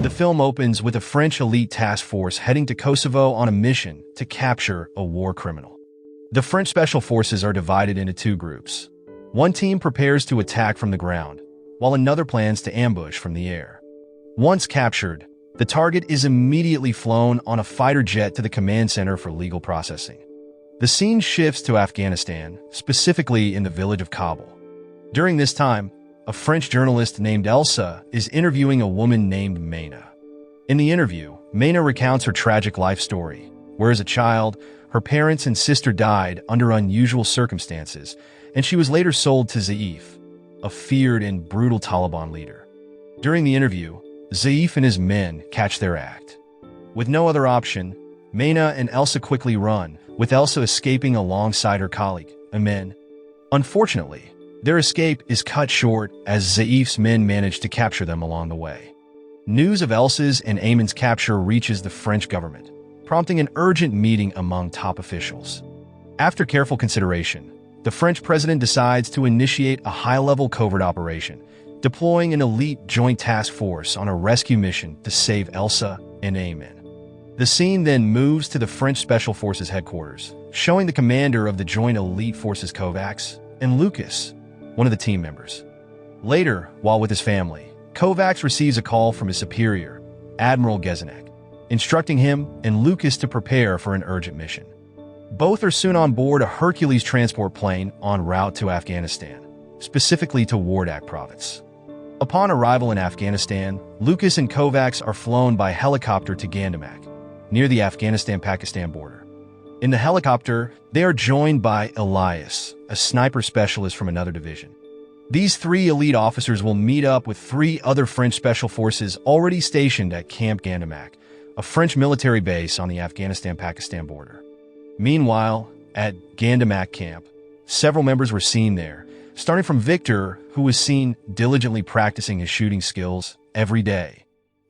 The film opens with a French elite task force heading to Kosovo on a mission to capture a war criminal. The French special forces are divided into two groups. One team prepares to attack from the ground, while another plans to ambush from the air. Once captured, the target is immediately flown on a fighter jet to the command center for legal processing. The scene shifts to Afghanistan, specifically in the village of Kabul. During this time, a French journalist named Elsa is interviewing a woman named Mayna. In the interview, Mayna recounts her tragic life story, where as a child, her parents and sister died under unusual circumstances, and she was later sold to Zaif, a feared and brutal Taliban leader. During the interview, Zaif and his men catch their act. With no other option, Mayna and Elsa quickly run, with Elsa escaping alongside her colleague, Amin. Unfortunately, their escape is cut short as Zaif's men manage to capture them along the way. News of Elsa's and Amin's capture reaches the French government, prompting an urgent meeting among top officials. After careful consideration, the French president decides to initiate a high-level covert operation, deploying an elite joint task force on a rescue mission to save Elsa and Amin. The scene then moves to the French Special Forces headquarters, showing the commander of the Joint Elite Forces Kovacs and Lucas, one of the team members. Later, while with his family, Kovacs receives a call from his superior, Admiral Gezenek, instructing him and Lucas to prepare for an urgent mission. Both are soon on board a Hercules transport plane en route to Afghanistan, specifically to Wardak province. Upon arrival in Afghanistan, Lucas and Kovacs are flown by helicopter to Gandamak, near the Afghanistan-Pakistan border. In the helicopter, they are joined by Elias, a sniper specialist from another division. These three elite officers will meet up with three other French special forces already stationed at Camp Gandamak, a French military base on the Afghanistan-Pakistan border. Meanwhile, at Gandamak camp, several members were seen there, starting from Victor, who was seen diligently practicing his shooting skills every day,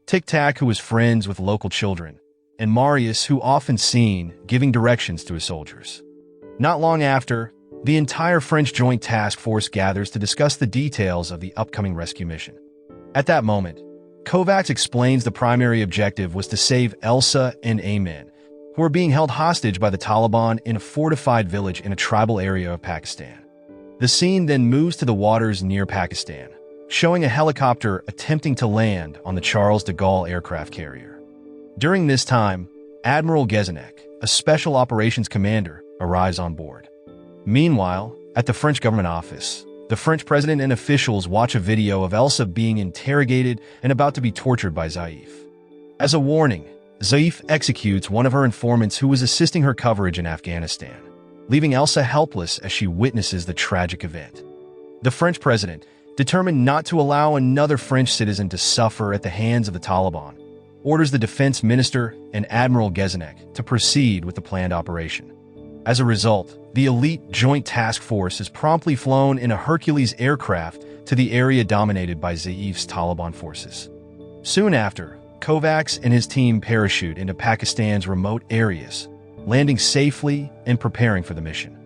Tic-Tac, who was friends with local children, and Marius, who often seen giving directions to his soldiers. Not long after, the entire French Joint Task Force gathers to discuss the details of the upcoming rescue mission. At that moment, Kovacs explains the primary objective was to save Elsa and Amin, who are being held hostage by the Taliban in a fortified village in a tribal area of Pakistan. The scene then moves to the waters near Pakistan, showing a helicopter attempting to land on the Charles de Gaulle aircraft carrier. During this time, Admiral Gezenek, a special operations commander, arrives on board. Meanwhile, at the French government office, the French president and officials watch a video of Elsa being interrogated and about to be tortured by Zaif. As a warning, Zaif executes one of her informants who was assisting her coverage in Afghanistan, leaving Elsa helpless as she witnesses the tragic event. The French president, determined not to allow another French citizen to suffer at the hands of the Taliban, orders the defense minister and Admiral Gezenek to proceed with the planned operation. As a result, the elite joint task force is promptly flown in a Hercules aircraft to the area dominated by Zaif's Taliban forces. Soon after, Kovacs and his team parachute into Pakistan's remote areas, landing safely and preparing for the mission.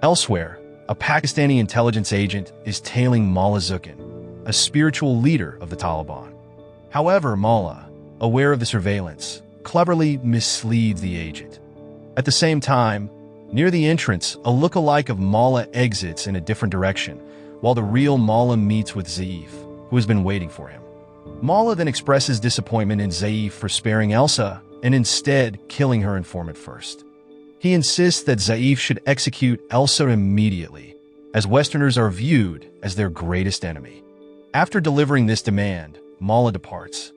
Elsewhere, a Pakistani intelligence agent is tailing Mullah Zukin, a spiritual leader of the Taliban. However, Mullah, aware of the surveillance, cleverly misleads the agent. At the same time, near the entrance, a look-alike of Mullah exits in a different direction, while the real Mullah meets with Zaif, who has been waiting for him. Mullah then expresses disappointment in Zaif for sparing Elsa and instead killing her informant first. He insists that Zaif should execute Elsa immediately, as Westerners are viewed as their greatest enemy. After delivering this demand, Mullah departs.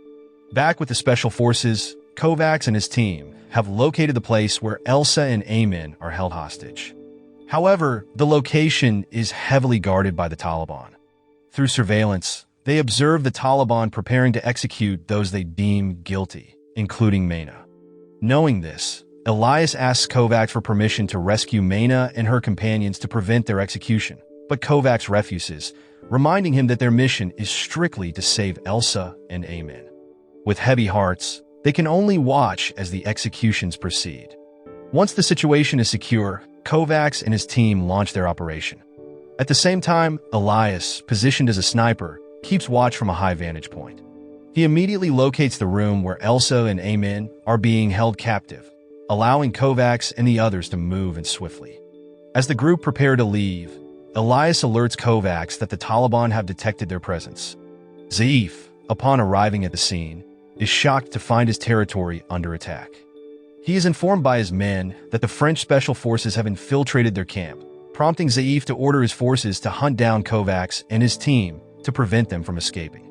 Back with the Special Forces, Kovacs and his team have located the place where Elsa and Amin are held hostage. However, the location is heavily guarded by the Taliban. Through surveillance, they observe the Taliban preparing to execute those they deem guilty, including Mayna. Knowing this, Elias asks Kovacs for permission to rescue Mayna and her companions to prevent their execution, but Kovacs refuses, reminding him that their mission is strictly to save Elsa and Amin. With heavy hearts, they can only watch as the executions proceed. Once the situation is secure, Kovacs and his team launch their operation. At the same time, Elias, positioned as a sniper, keeps watch from a high vantage point. He immediately locates the room where Elsa and Amin are being held captive, allowing Kovacs and the others to move in swiftly. As the group prepare to leave, Elias alerts Kovacs that the Taliban have detected their presence. Zaif, upon arriving at the scene, is shocked to find his territory under attack. He is informed by his men that the French Special Forces have infiltrated their camp, prompting Zaif to order his forces to hunt down Kovacs and his team to prevent them from escaping.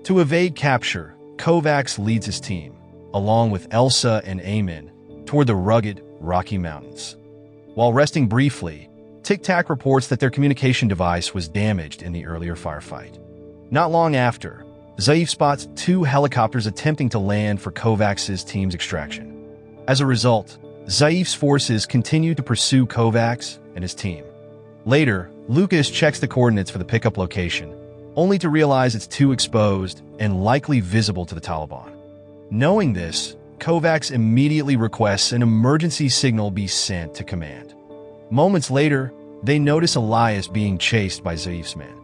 To evade capture, Kovacs leads his team, along with Elsa and Amin, toward the rugged, rocky mountains. While resting briefly, Tic Tac reports that their communication device was damaged in the earlier firefight. Not long after, Zaif spots 2 helicopters attempting to land for Kovacs' team's extraction. As a result, Zaif's forces continue to pursue Kovacs and his team. Later, Lucas checks the coordinates for the pickup location, only to realize it's too exposed and likely visible to the Taliban. Knowing this, Kovacs immediately requests an emergency signal be sent to command. Moments later, they notice Elias being chased by Zaif's men.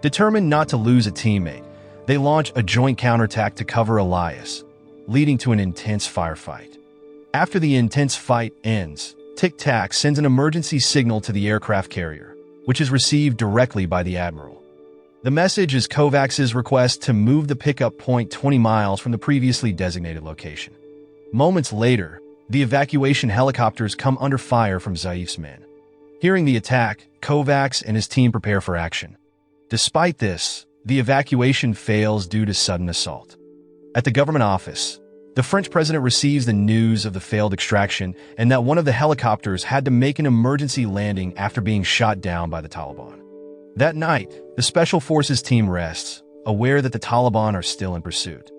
Determined not to lose a teammate, they launch a joint counterattack to cover Elias, leading to an intense firefight. After the intense fight ends, Tic Tac sends an emergency signal to the aircraft carrier, which is received directly by the Admiral. The message is Kovacs' request to move the pickup point 20 miles from the previously designated location. Moments later, the evacuation helicopters come under fire from Zaif's men. Hearing the attack, Kovacs and his team prepare for action. Despite this, the evacuation fails due to sudden assault. At the government office, the French president receives the news of the failed extraction and that one of the helicopters had to make an emergency landing after being shot down by the Taliban. That night, the Special Forces team rests, aware that the Taliban are still in pursuit.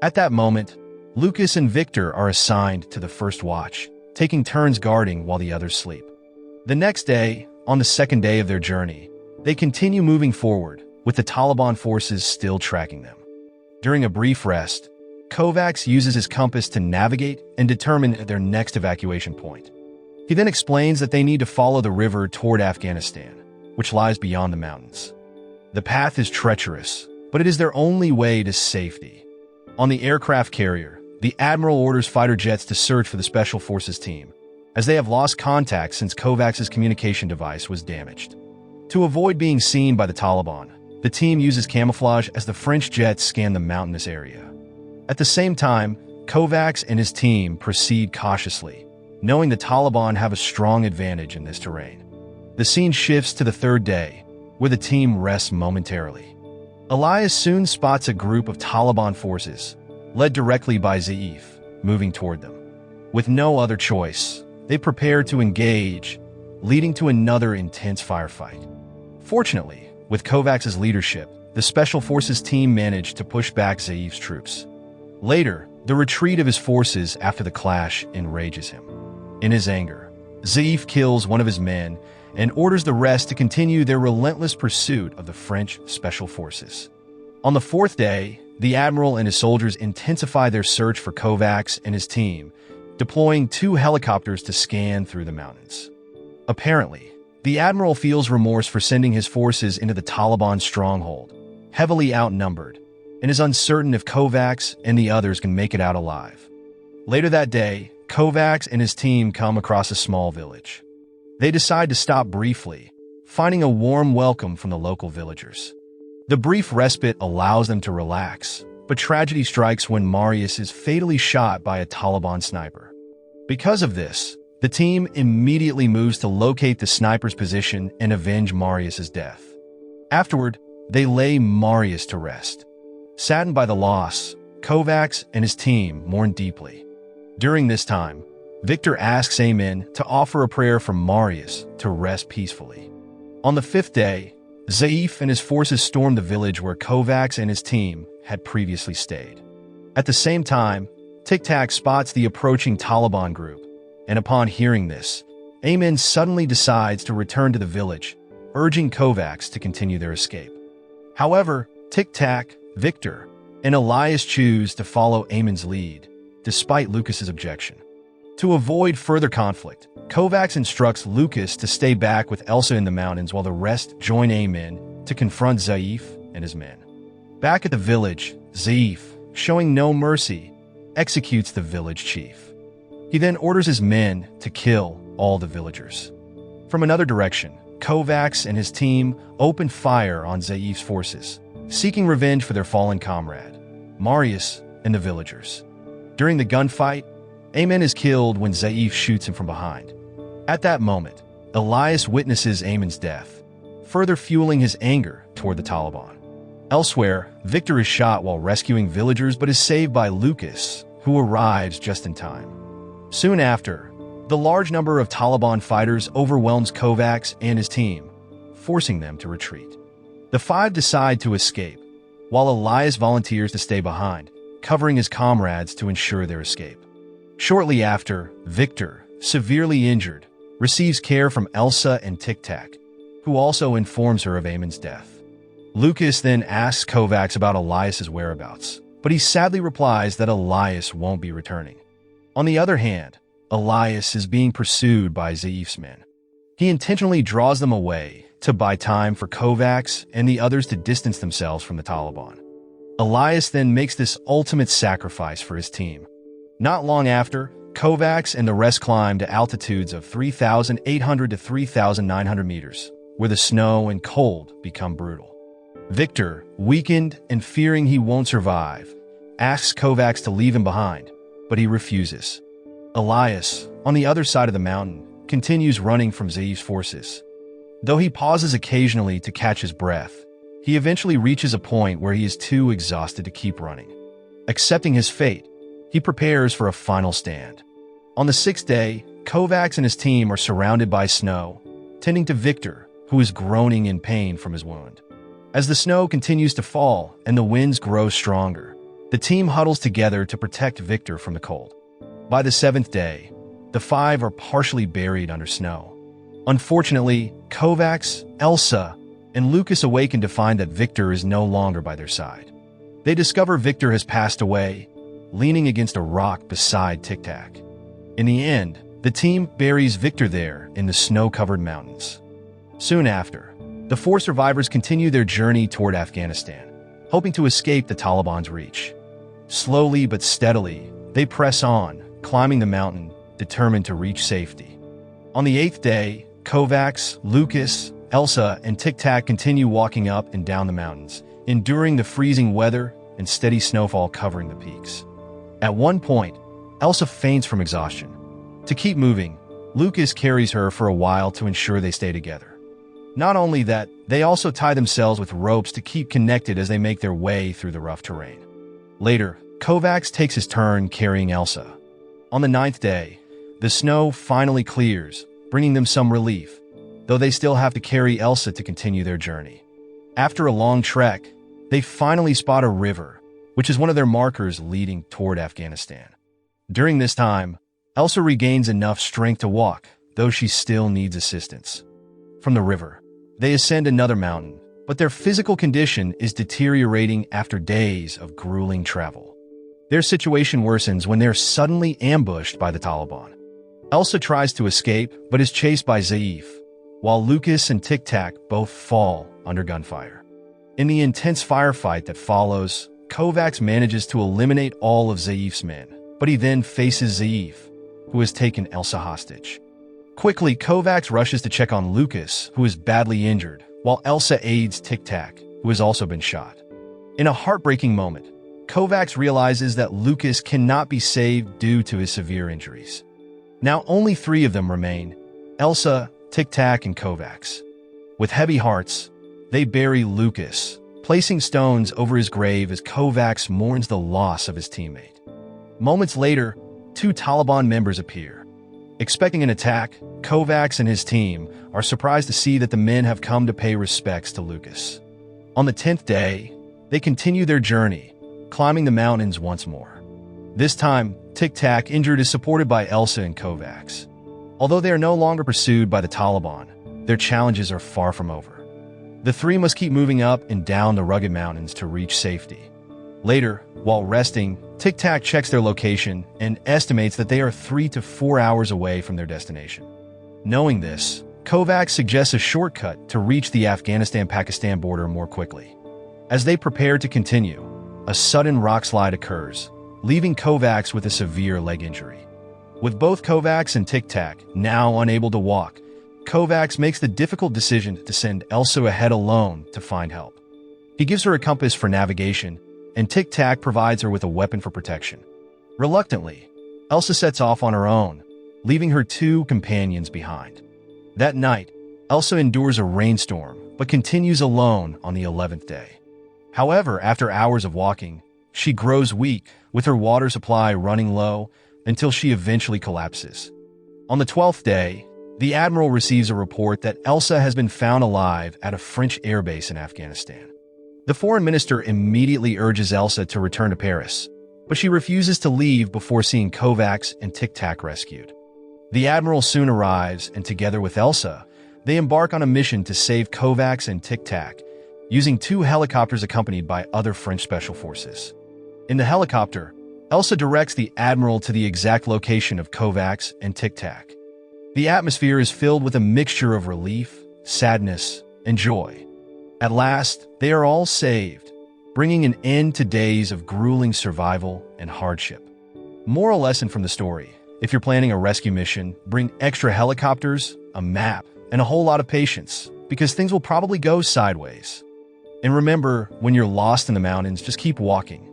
At that moment, Lucas and Victor are assigned to the first watch, taking turns guarding while the others sleep. The next day, on the second day of their journey, they continue moving forward, with the Taliban forces still tracking them. During a brief rest, Kovacs uses his compass to navigate and determine their next evacuation point. He then explains that they need to follow the river toward Afghanistan, which lies beyond the mountains. The path is treacherous, but it is their only way to safety. On the aircraft carrier, the Admiral orders fighter jets to search for the Special Forces team, as they have lost contact since Kovacs' communication device was damaged. To avoid being seen by the Taliban, the team uses camouflage as the French jets scan the mountainous area. At the same time, Kovacs and his team proceed cautiously, knowing the Taliban have a strong advantage in this terrain. The scene shifts to the third day, where the team rests momentarily. Elias soon spots a group of Taliban forces, led directly by Zaif, moving toward them. With no other choice, they prepare to engage, leading to another intense firefight. Fortunately, with Kovacs' leadership, the Special Forces team managed to push back Zaif's troops. Later, the retreat of his forces after the clash enrages him. In his anger, Zaif kills one of his men and orders the rest to continue their relentless pursuit of the French Special Forces. On the fourth day, the Admiral and his soldiers intensify their search for Kovacs and his team, deploying 2 helicopters to scan through the mountains. Apparently, the Admiral feels remorse for sending his forces into the Taliban stronghold, heavily outnumbered, and is uncertain if Kovacs and the others can make it out alive. Later that day, Kovacs and his team come across a small village. They decide to stop briefly, finding a warm welcome from the local villagers. The brief respite allows them to relax, but tragedy strikes when Marius is fatally shot by a Taliban sniper. Because of this, the team immediately moves to locate the sniper's position and avenge Marius's death. Afterward, they lay Marius to rest. Saddened by the loss, Kovacs and his team mourn deeply. During this time, Victor asks Amin to offer a prayer for Marius to rest peacefully. On the 5th day, Zaif and his forces storm the village where Kovacs and his team had previously stayed. At the same time, Tic Tac spots the approaching Taliban group, and upon hearing this, Amin suddenly decides to return to the village, urging Kovacs to continue their escape. However, Tic Tac, Victor, and Elias choose to follow Amin's lead, despite Lucas's objection. To avoid further conflict, Kovacs instructs Lucas to stay back with Elsa in the mountains while the rest join Amin to confront Zaif and his men. Back at the village, Zaif, showing no mercy, executes the village chief. He then orders his men to kill all the villagers. From another direction, Kovacs and his team open fire on Zaif's forces, seeking revenge for their fallen comrade, Marius, and the villagers. During the gunfight, Ayman is killed when Zaif shoots him from behind. At that moment, Elias witnesses Ayman's death, further fueling his anger toward the Taliban. Elsewhere, Victor is shot while rescuing villagers but is saved by Lucas, who arrives just in time. Soon after, the large number of Taliban fighters overwhelms Kovacs and his team, forcing them to retreat. The five decide to escape, while Elias volunteers to stay behind, covering his comrades to ensure their escape. Shortly after, Victor, severely injured, receives care from Elsa and Tic Tac, who also informs her of Ayman's death. Lucas then asks Kovacs about Elias's whereabouts, but he sadly replies that Elias won't be returning. On the other hand, Elias is being pursued by Zaif's men. He intentionally draws them away to buy time for Kovacs and the others to distance themselves from the Taliban. Elias then makes this ultimate sacrifice for his team. Not long after, Kovacs and the rest climb to altitudes of 3,800 to 3,900 meters, where the snow and cold become brutal. Victor, weakened and fearing he won't survive, asks Kovacs to leave him behind, but he refuses. Elias, on the other side of the mountain, continues running from Zaif's forces. Though he pauses occasionally to catch his breath, he eventually reaches a point where he is too exhausted to keep running. Accepting his fate, he prepares for a final stand. On the sixth day, Kovacs and his team are surrounded by snow, tending to Victor, who is groaning in pain from his wound. As the snow continues to fall and the winds grow stronger, the team huddles together to protect Victor from the cold. By the seventh day, the five are partially buried under snow. Unfortunately, Kovacs, Elsa, and Lucas awaken to find that Victor is no longer by their side. They discover Victor has passed away, leaning against a rock beside Tic Tac. In the end, the team buries Victor there in the snow-covered mountains. Soon after, the four survivors continue their journey toward Afghanistan, hoping to escape the Taliban's reach. Slowly but steadily, they press on, climbing the mountain, determined to reach safety. On the eighth day, Kovacs, Lucas, Elsa, and Tic Tac continue walking up and down the mountains, enduring the freezing weather and steady snowfall covering the peaks. At one point, Elsa faints from exhaustion. To keep moving, Lucas carries her for a while to ensure they stay together. Not only that, they also tie themselves with ropes to keep connected as they make their way through the rough terrain. Later, Kovacs takes his turn carrying Elsa. On the ninth day, the snow finally clears, bringing them some relief, though they still have to carry Elsa to continue their journey. After a long trek, they finally spot a river, which is one of their markers leading toward Afghanistan. During this time, Elsa regains enough strength to walk, though she still needs assistance. From the river, they ascend another mountain, but their physical condition is deteriorating after days of grueling travel. Their situation worsens when they're suddenly ambushed by the Taliban. Elsa tries to escape, but is chased by Zaif, while Lucas and Tic Tac both fall under gunfire. In the intense firefight that follows, Kovacs manages to eliminate all of Zaif's men, but he then faces Zaif, who has taken Elsa hostage. Quickly, Kovacs rushes to check on Lucas, who is badly injured, while Elsa aids Tic Tac, who has also been shot. In a heartbreaking moment, Kovacs realizes that Lucas cannot be saved due to his severe injuries. Now only three of them remain: Elsa, Tic Tac, and Kovacs. With heavy hearts, they bury Lucas, placing stones over his grave as Kovacs mourns the loss of his teammate. Moments later, two Taliban members appear. Expecting an attack, Kovacs and his team are surprised to see that the men have come to pay respects to Lucas. On the 10th day, they continue their journey, climbing the mountains once more. This time, Tic Tac, injured, is supported by Elsa and Kovacs. Although they are no longer pursued by the Taliban, their challenges are far from over. The three must keep moving up and down the rugged mountains to reach safety. Later, while resting, Tic Tac checks their location and estimates that they are 3 to 4 hours away from their destination. Knowing this, Kovacs suggests a shortcut to reach the Afghanistan-Pakistan border more quickly. As they prepare to continue, a sudden rock slide occurs, leaving Kovacs with a severe leg injury. With both Kovacs and Tic Tac now unable to walk, Kovacs makes the difficult decision to send Elsa ahead alone to find help. He gives her a compass for navigation, and Tic Tac provides her with a weapon for protection. Reluctantly, Elsa sets off on her own, leaving her two companions behind. That night, Elsa endures a rainstorm, but continues alone on the 11th day. However, after hours of walking, she grows weak, with her water supply running low until she eventually collapses. On the 12th day, the Admiral receives a report that Elsa has been found alive at a French airbase in Afghanistan. The foreign minister immediately urges Elsa to return to Paris, but she refuses to leave before seeing Kovacs and Tic Tac rescued. The Admiral soon arrives, and together with Elsa, they embark on a mission to save Kovacs and Tic Tac, using two helicopters accompanied by other French special forces. In the helicopter, Elsa directs the Admiral to the exact location of Kovacs and Tic Tac. The atmosphere is filled with a mixture of relief, sadness, and joy. At last, they are all saved, bringing an end to days of grueling survival and hardship. Moral lesson from the story: if you're planning a rescue mission, bring extra helicopters, a map, and a whole lot of patience, because things will probably go sideways. And remember, when you're lost in the mountains, just keep walking.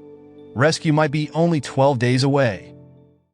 Rescue might be only 12 days away.